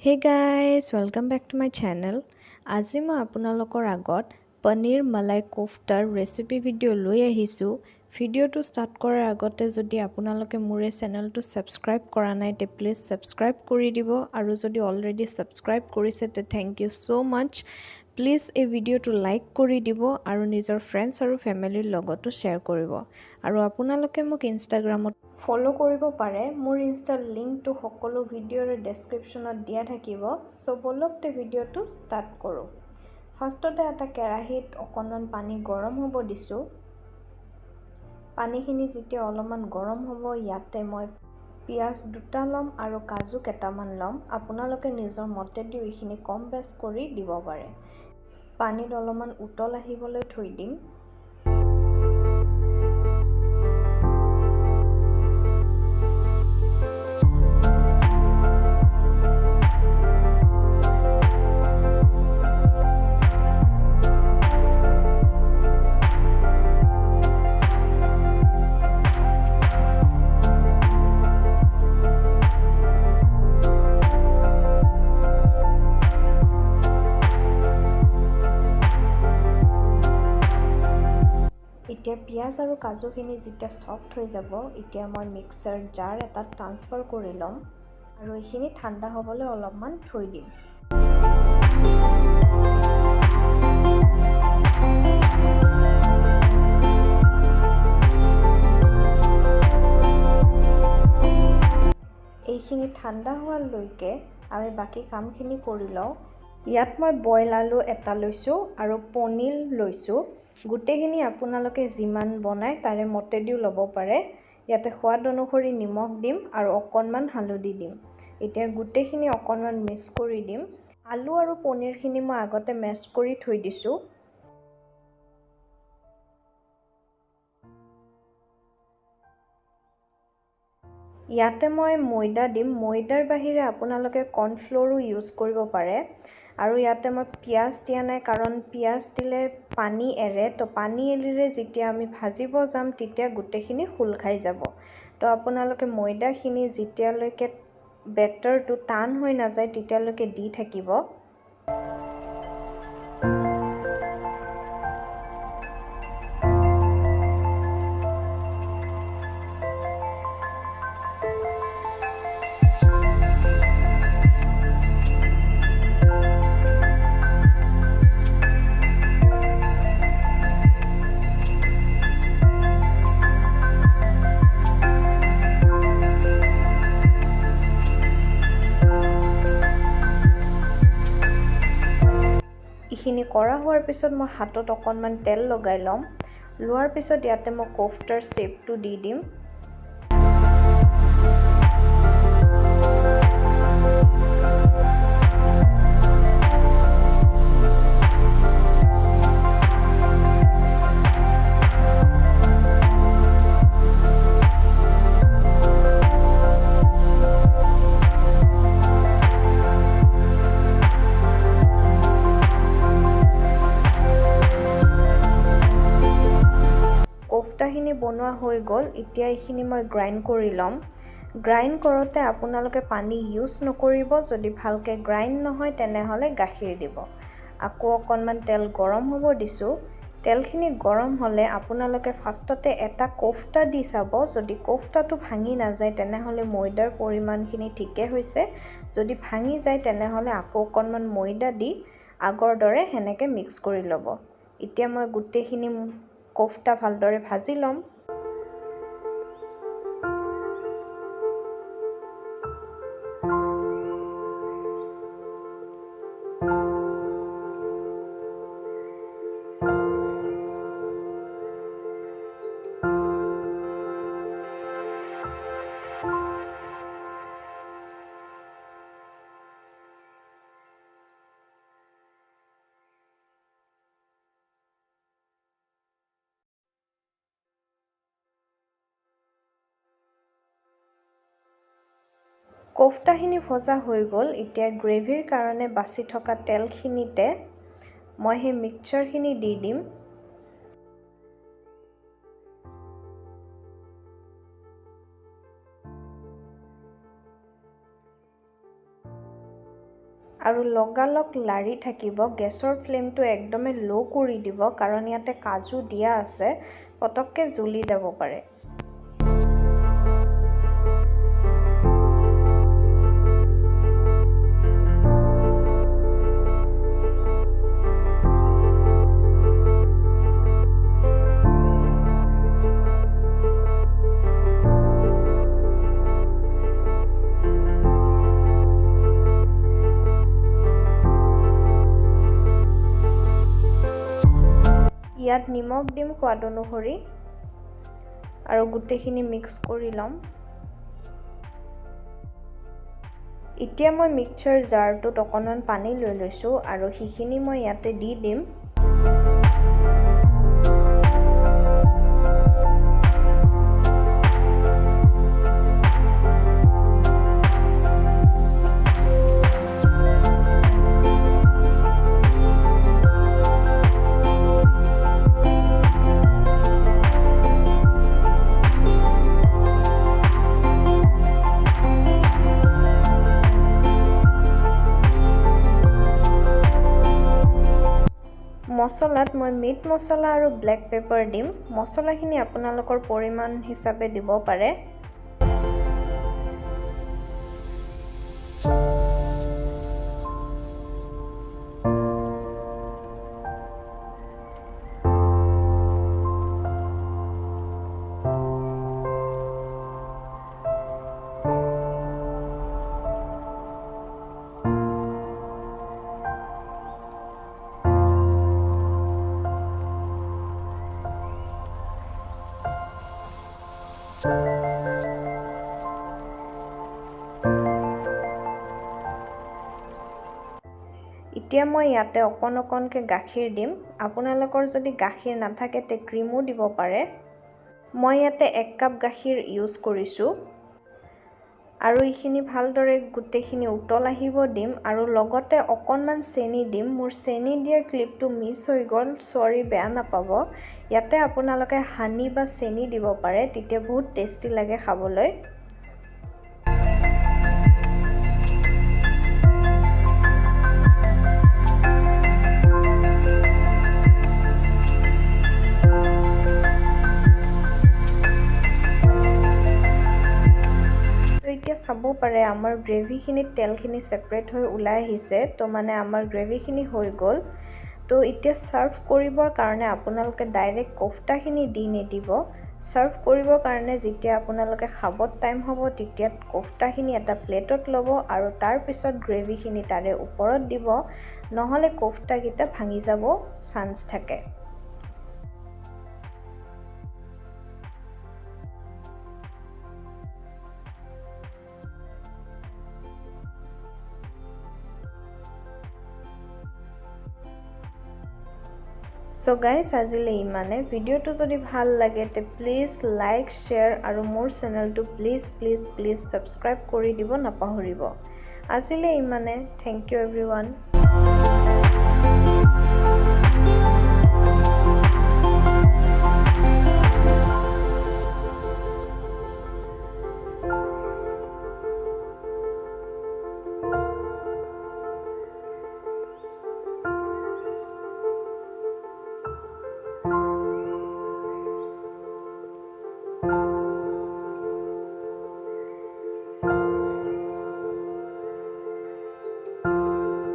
Hey guys, welcome back to my channel. আজি মই আপোনালোকৰ আগত পনীৰ মলাই কোফটাৰ ৰেচিপি ভিডিঅ' লৈ আহিছোঁ। ভিডিঅ'টো ষ্টাৰ্ট কৰাৰ আগতে যদি আপোনালোকে মোৰ এই চেনেলটো ছাবস্ক্ৰাইব কৰা নাই তে প্লিজ ছাবস্ক্ৰাইব কৰি দিব আৰু যদি অলৰেডি ছাবস্ক্ৰাইব কৰিছে তে thank you so much. Please এই ভিডিঅ'টো লাইক কৰি দিব আৰু নিজৰ ফ্ৰেণ্ডছ আৰু ফেমিলিৰ লগতো শ্বেয়াৰ কৰিব আৰু আপোনালোকে মোক ইনষ্টাগ্ৰামত ফলো কৰিব পাৰে। মোৰ ইনষ্টাৰ লিংকটো সকলো ভিডিঅ'ৰ ডেছক্ৰিপশ্যনত দিয়া থাকিব। সো বলক তে ভিডিঅ'টো ষ্টাৰ্ট কৰোঁ। ফাৰ্ষ্টতে এটা কেৰাহীত অকণমান পানী গৰম হ'ব দিছোঁ। পানীখিনি যেতিয়া অলপমান গৰম হ'ব ইয়াতে মই পিঁয়াজ দুটা ল'ম আৰু কাজু কেইটামান ল'ম। আপোনালোকে নিজৰ মতেদি এইখিনি কম বেছ কৰি দিব পাৰে। পানীত অলপমান উতল আহিবলৈ থৈ দিম। এতিয়া পিঁয়াজ আৰু কাজুখিনি যেতিয়া ছফ্ট হৈ যাব এতিয়া মই মিক্সাৰ জাৰ এটাত ট্ৰান্সফাৰ কৰি ল'ম আৰু এইখিনি ঠাণ্ডা হ'বলৈ অলপমান থৈ দিম। এইখিনি ঠাণ্ডা হোৱালৈকে আমি বাকী কামখিনি কৰি লওঁ। ইয়াত মই বইল আলু এটা লৈছোঁ আৰু পনীৰ লৈছোঁ। গোটেইখিনি আপোনালোকে যিমান বনায় তাৰে মতেদিও ল'ব পাৰে। ইয়াতে সোৱাদ অনুসৰি নিমখ দিম আৰু অকণমান হালধি দিম। এতিয়া গোটেইখিনি অকণমান মিক্স কৰি দিম। আলু আৰু পনীৰখিনি মই আগতে মেছ কৰি থৈ দিছোঁ। ইয়াতে মই ময়দা দিম। ময়দাৰ বাহিৰে আপোনালোকে কৰ্ণফ্ল'ৰো ইউজ কৰিব পাৰে। আৰু ইয়াতে মই পিঁয়াজ দিয়া নাই কাৰণ পিঁয়াজ দিলে পানী এৰে, তো পানী এৰিলে যেতিয়া আমি ভাজিব যাম তেতিয়া গোটেইখিনি খোল খাই যাব। তো আপোনালোকে ময়দাখিনি যেতিয়ালৈকে বেটাৰটো টান হৈ নাযায় তেতিয়ালৈকে দি থাকিব। এইখিনি কৰা হোৱাৰ পিছত মই হাতত অকণমান তেল লগাই ল'ম। লোৱাৰ পিছত ইয়াতে মই কোফটাৰ শ্বেপটো দি দিম। কোফটাখিনি বনোৱা হৈ গ'ল। এতিয়া এইখিনি মই গ্ৰাইণ্ড কৰি ল'ম। গ্ৰাইণ্ড কৰোঁতে আপোনালোকে পানী ইউজ নকৰিব। যদি ভালকৈ গ্ৰাইণ্ড নহয় তেনেহ'লে গাখীৰ দিব। আকৌ অকণমান তেল গৰম হ'ব দিছোঁ। তেলখিনি গৰম হ'লে আপোনালোকে ফাৰ্ষ্টতে এটা কোফটা দি চাব। যদি কোফটাটো ভাঙি নাযায় তেনেহ'লে ময়দাৰ পৰিমাণখিনি ঠিকে হৈছে। যদি ভাঙি যায় তেনেহ'লে আকৌ অকণমান ময়দা দি আগৰ দৰে সেনেকৈ মিক্স কৰি ল'ব। এতিয়া মই গোটেইখিনি কোফটা ভালদৰে ভাজি ল'ম। কোফটাখিনি ভজা হৈ গ'ল। এতিয়া গ্ৰেভিৰ কাৰণে বাচি থকা তেলখিনিতে মই সেই মিক্সচাৰখিনি দি দিম। আৰু লগালগ লাৰি থাকিব গেছৰ ফ্লেমটো একদমে লো কৰি দিব কাৰণ ইয়াতে কাজু দিয়া আছে পটককে জ্বলি যাব পাৰে ইয়াত নিমখ দিম সোৱাদ অনুসৰি আৰু গুটেখিনি মিক্স কৰি লম এতিয়া মই মিক্সচাৰ জাৰটোত অকণমান পানী লৈ লৈছো আৰু হিখিনি মই ইয়াতে দি দিম মছলাত মই মিট মছলা আৰু ব্লেক পেপাৰ দিম মছলাখিনি আপোনালোকৰ পৰিমাণ হিচাপে দিব পাৰে এতিয়া মই ইয়াতে অকণকে গাখীৰ দিম আপোনালোকৰ যদি গাখীৰ নাথাকে তে ক্ৰীমো দিব পাৰে মই ইয়াতে 1 কাপ গাখীৰ ইউজ কৰিছো আৰু এইখিনি ভালদৰে গুটেখিনি উতল আহিব দিম আৰু লগতে অকণমান চেনি দিম মোৰ চেনি দিয়া ক্লিপটো মিছ হৈ গ'ল সৰি বেয়া নাপাব ইয়াতে আপোনালোকে হানি বা চেনি দিব পাৰে তেতিয়া বহুত টেষ্টি লাগে খাবলৈ চাব পাৰে আমাৰ গ্ৰেভিখিনি তেলখিনি সেপাৰেট হৈ ওলাই আহিছে তো মানে আমাৰ গ্ৰেভিখিনি হৈ গ'ল তো এতিয়া সাৰ্ভ কৰিবৰ কাৰণে আপোনালোকে ডাইৰেক্ট কোফটাখিনি দি নিদিব সাৰ্ভ কৰিবৰ কাৰণে যেতিয়া আপোনালোকে খাবৰ টাইম হ'ব তেতিয়া কোফটাখিনি এটা প্লেটত ল'ব আৰু তাৰ পিছত গ্ৰেভিখিনি তাৰে ওপৰত দিব নহলে কোফটাকিটা ভাঙি যাব চান্স থাকে So guys আজিলে ইমানে ভিডিওটো যদি ভাল লাগে তে প্লিজ লাইক শেয়াৰ আৰু মোৰ চেনেলটো প্লিজ সাবস্ক্ৰাইব কৰি দিব নাপাহৰিব আজিলে ইমানে থ্যাংক ইউ এভৰিওয়ান